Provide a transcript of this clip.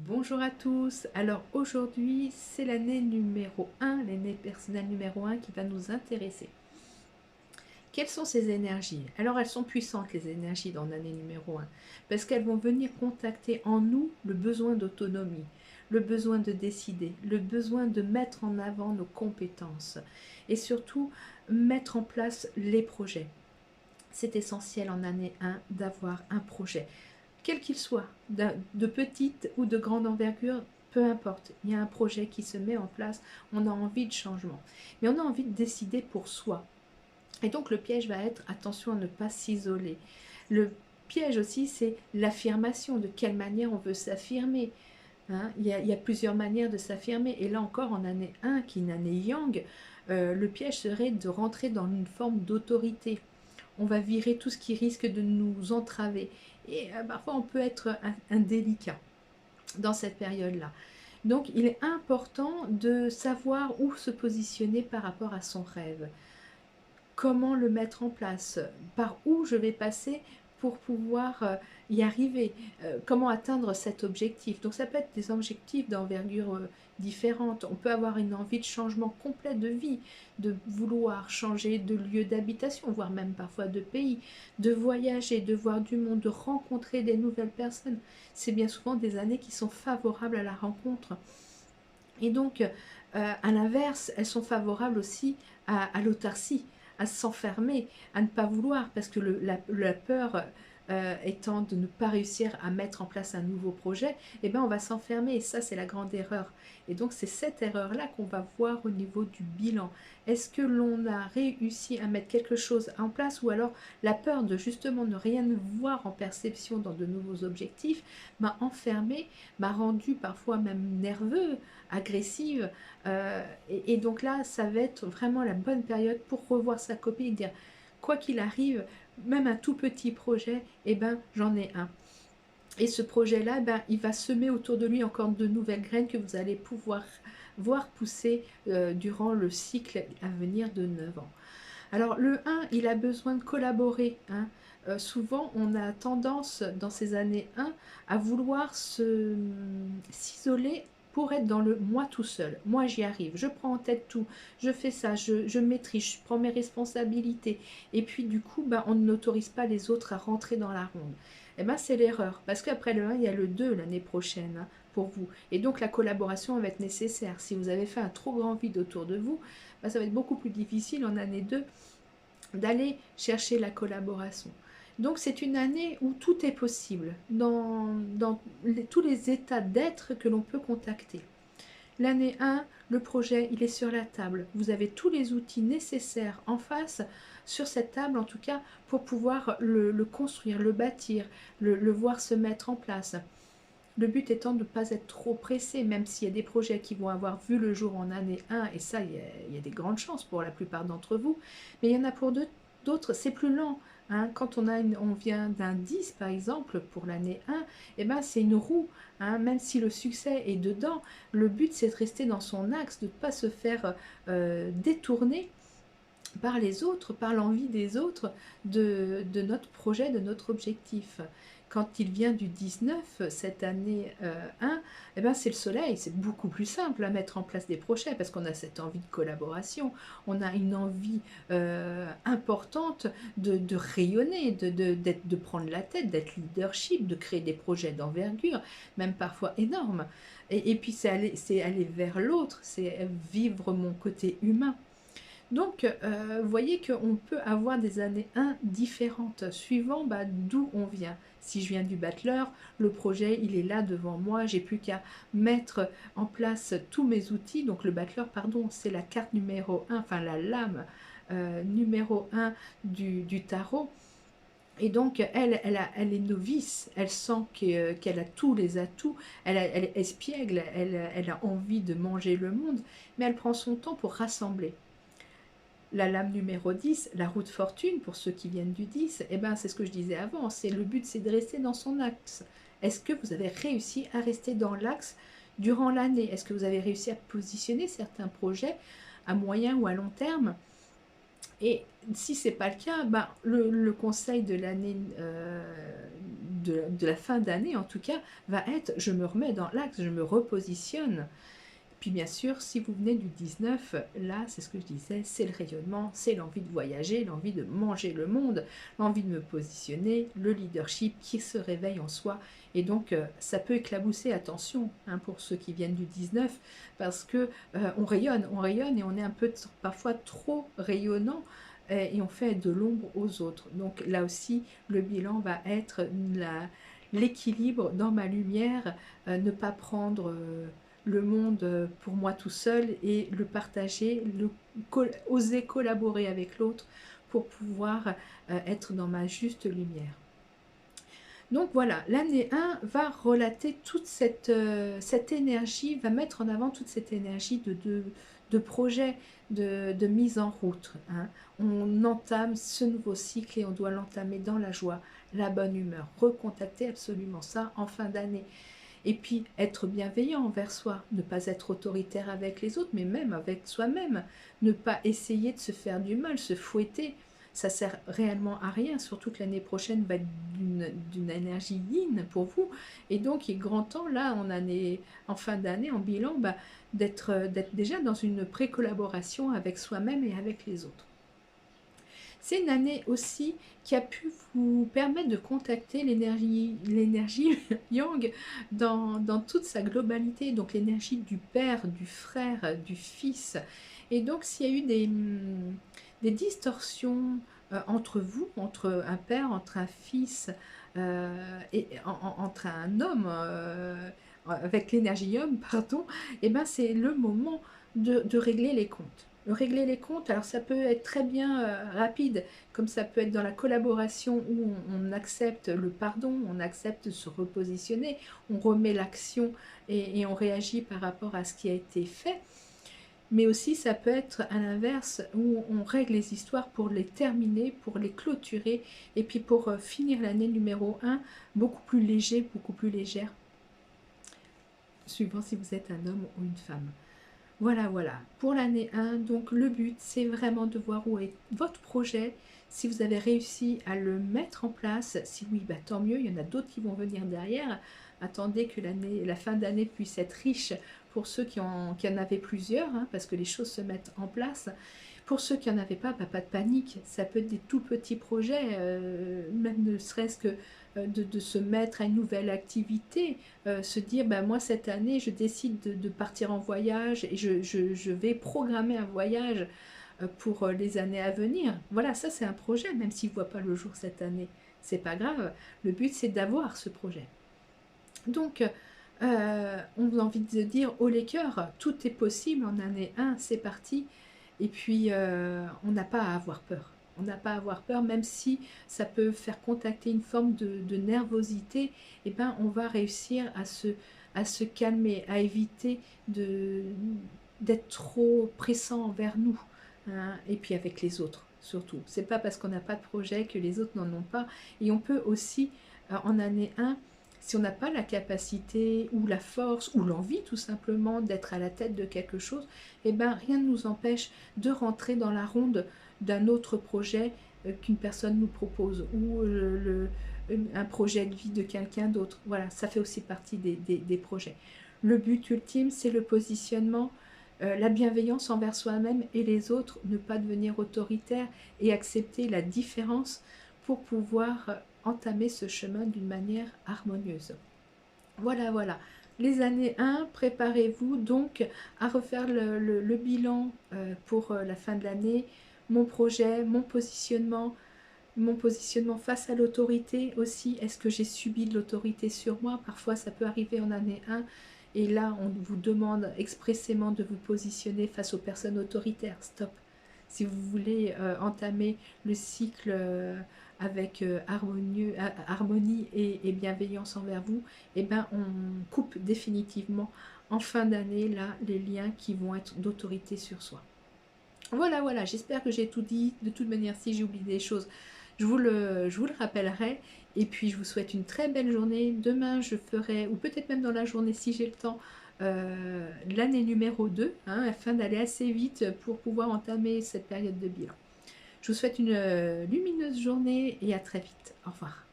Bonjour à tous. Alors aujourd'hui, c'est l'année numéro 1, l'année personnelle numéro 1 qui va nous intéresser. Quelles sont ces énergies? Alors elles sont puissantes, les énergies dans l'année numéro 1, parce qu'elles vont venir contacter en nous le besoin d'autonomie, le besoin de décider, le besoin de mettre en avant nos compétences et surtout mettre en place les projets. C'est essentiel en année 1 d'avoir un projet, quel qu'il soit, de petite ou de grande envergure, peu importe, il y a un projet qui se met en place, on a envie de changement. Mais on a envie de décider pour soi. Et donc le piège va être, attention à ne pas s'isoler. Le piège aussi, c'est l'affirmation, de quelle manière on veut s'affirmer. Hein, il y a plusieurs manières de s'affirmer. Et là encore, en année 1, qui est une année yang, le piège serait de rentrer dans une forme d'autorité. On va virer tout ce qui risque de nous entraver. Et parfois, on peut être indélicat dans cette période-là. Donc, il est important de savoir où se positionner par rapport à son rêve. Comment le mettre en place? Par où je vais passer pour pouvoir y arriver? Comment atteindre cet objectif? Donc ça peut être des objectifs d'envergure différente. On peut avoir une envie de changement complet de vie, de vouloir changer de lieu d'habitation, voire même parfois de pays, de voyager, de voir du monde, de rencontrer des nouvelles personnes. C'est bien souvent des années qui sont favorables à la rencontre. Et donc, à l'inverse, elles sont favorables aussi à l'autarcie, à s'enfermer, à ne pas vouloir, parce que la peur étant de ne pas réussir à mettre en place un nouveau projet, eh ben on va s'enfermer, et ça c'est la grande erreur. Et donc c'est cette erreur-là qu'on va voir au niveau du bilan. Est-ce que l'on a réussi à mettre quelque chose en place, ou alors la peur de justement ne rien voir en perception dans de nouveaux objectifs m'a enfermé, m'a rendu parfois même nerveux, agressive. Et donc là, ça va être vraiment la bonne période pour revoir sa copie et dire, quoi qu'il arrive, même un tout petit projet, eh ben, j'en ai un. Et ce projet-là, ben, il va semer autour de lui encore de nouvelles graines que vous allez pouvoir voir pousser durant le cycle à venir de 9 ans. Alors le 1, il a besoin de collaborer. Hein. Souvent, on a tendance dans ces années 1 à vouloir s'isoler pour être dans le moi tout seul. Moi, j'y arrive, je prends en tête tout, je fais ça, je maîtrise, je prends mes responsabilités. Et puis du coup, ben, on n'autorise pas les autres à rentrer dans la ronde. Et ben, c'est l'erreur, parce qu'après le 1, il y a le 2 l'année prochaine. Hein, pour vous. Et donc la collaboration va être nécessaire. Si vous avez fait un trop grand vide autour de vous, ben, ça va être beaucoup plus difficile en année 2 d'aller chercher la collaboration. Donc c'est une année où tout est possible, dans tous les états d'être que l'on peut contacter. L'année 1, le projet, il est sur la table. Vous avez tous les outils nécessaires en face, sur cette table en tout cas, pour pouvoir le construire, le bâtir, le voir se mettre en place. Le but étant de ne pas être trop pressé, même s'il y a des projets qui vont avoir vu le jour en année 1, et ça, il y a des grandes chances pour la plupart d'entre vous, mais il y en a pour d'autres, c'est plus lent. Hein. Quand on vient d'un 10 par exemple pour l'année 1, eh ben, c'est une roue. Hein. Même si le succès est dedans, le but c'est de rester dans son axe, de ne pas se faire détourner par les autres, par l'envie des autres de notre projet, de notre objectif. Quand il vient du 19, cette année 1, eh ben c'est le soleil, c'est beaucoup plus simple à mettre en place des projets parce qu'on a cette envie de collaboration, on a une envie importante de rayonner, de prendre la tête, d'être leadership, de créer des projets d'envergure, même parfois énormes. Et puis c'est aller vers l'autre, c'est vivre mon côté humain. Donc, vous voyez qu'on peut avoir des années 1 différentes, suivant d'où on vient. Si je viens du battleur, le projet, il est là devant moi, j'ai plus qu'à mettre en place tous mes outils. Donc le battleur, pardon, c'est la carte numéro 1, enfin la lame numéro 1 du tarot. Et donc, elle est novice, elle sent qu'elle a tous les atouts, elle est espiègle, elle a envie de manger le monde, mais elle prend son temps pour rassembler. La lame numéro 10, la roue de fortune, pour ceux qui viennent du 10, eh ben, c'est ce que je disais avant, c'est le but, c'est de rester dans son axe. Est-ce que vous avez réussi à rester dans l'axe durant l'année? Est-ce que vous avez réussi à positionner certains projets à moyen ou à long terme? Et si ce n'est pas le cas, ben, le conseil de l'année de la fin d'année en tout cas, va être je me remets dans l'axe, je me repositionne. Puis bien sûr, si vous venez du 19, là, c'est ce que je disais, c'est le rayonnement, c'est l'envie de voyager, l'envie de manger le monde, l'envie de me positionner, le leadership qui se réveille en soi. Et donc, ça peut éclabousser, attention, hein, pour ceux qui viennent du 19, parce que on rayonne et on est un peu parfois trop rayonnant et on fait de l'ombre aux autres. Donc là aussi, le bilan va être l'équilibre dans ma lumière, ne pas prendre le monde pour moi tout seul et le partager, oser collaborer avec l'autre pour pouvoir être dans ma juste lumière. Donc voilà, l'année 1 va relater toute cette énergie, va mettre en avant toute cette énergie de projet, de mise en route. Hein. On entame ce nouveau cycle et on doit l'entamer dans la joie, la bonne humeur, recontacter absolument ça en fin d'année. Et puis, être bienveillant envers soi, ne pas être autoritaire avec les autres, mais même avec soi-même. Ne pas essayer de se faire du mal, se fouetter. Ça sert réellement à rien, surtout que l'année prochaine va être d'une énergie yin pour vous. Et donc, il est grand temps, là, en fin d'année, en bilan, d'être déjà dans une pré-collaboration avec soi-même et avec les autres. C'est une année aussi qui a pu vous permettre de contacter l'énergie yang dans toute sa globalité, donc l'énergie du père, du frère, du fils. Et donc s'il y a eu des distorsions entre vous, entre un père, entre un fils et entre un homme avec l'énergie yang, pardon, et ben c'est le moment de régler les comptes. Régler les comptes, alors ça peut être très bien rapide, comme ça peut être dans la collaboration où on accepte le pardon, on accepte de se repositionner, on remet l'action et on réagit par rapport à ce qui a été fait. Mais aussi ça peut être à l'inverse où on règle les histoires pour les terminer, pour les clôturer et puis pour finir l'année numéro 1 beaucoup plus léger, beaucoup plus légère, suivant si vous êtes un homme ou une femme. Voilà, voilà, pour l'année 1, donc le but, c'est vraiment de voir où est votre projet, si vous avez réussi à le mettre en place, si oui, tant mieux, il y en a d'autres qui vont venir derrière. Attendez que la fin d'année puisse être riche pour ceux qui en avaient plusieurs, hein, parce que les choses se mettent en place. Pour ceux qui n'en avaient pas, pas de panique, ça peut être des tout petits projets, même ne serait-ce que de se mettre à une nouvelle activité, se dire, moi cette année, je décide de partir en voyage et je vais programmer un voyage pour les années à venir. Voilà, ça c'est un projet, même s'il ne voit pas le jour cette année, c'est pas grave. Le but c'est d'avoir ce projet. Donc, on a envie de dire, haut les cœurs, tout est possible en année 1, c'est parti. Et puis, on n'a pas à avoir peur. On n'a pas à avoir peur, même si ça peut faire contacter une forme de nervosité, et on va réussir à se calmer, à éviter d'être trop pressant envers nous, hein, et puis avec les autres, surtout. C'est pas parce qu'on n'a pas de projet que les autres n'en ont pas. Et on peut aussi, en année 1, si on n'a pas la capacité ou la force ou l'envie tout simplement d'être à la tête de quelque chose, rien ne nous empêche de rentrer dans la ronde d'un autre projet qu'une personne nous propose ou un projet de vie de quelqu'un d'autre. Voilà, ça fait aussi partie des projets. Le but ultime, c'est le positionnement, la bienveillance envers soi-même et les autres, ne pas devenir autoritaire et accepter la différence pour pouvoir entamer ce chemin d'une manière harmonieuse. Voilà, voilà. Les années 1, préparez-vous donc à refaire le bilan pour la fin de l'année, mon projet, mon positionnement face à l'autorité aussi. Est-ce que j'ai subi de l'autorité sur moi? Parfois, ça peut arriver en année 1. Et là, on vous demande expressément de vous positionner face aux personnes autoritaires. Stop. Si vous voulez entamer le cycle avec harmonie et bienveillance envers vous, on coupe définitivement en fin d'année là les liens qui vont être d'autorité sur soi. Voilà, voilà, j'espère que j'ai tout dit. De toute manière, si j'ai oublié des choses, je vous le rappellerai. Et puis, je vous souhaite une très belle journée. Demain, je ferai, ou peut-être même dans la journée si j'ai le temps, l'année numéro 2, hein, afin d'aller assez vite pour pouvoir entamer cette période de bilan. Je vous souhaite une lumineuse journée et à très vite. Au revoir.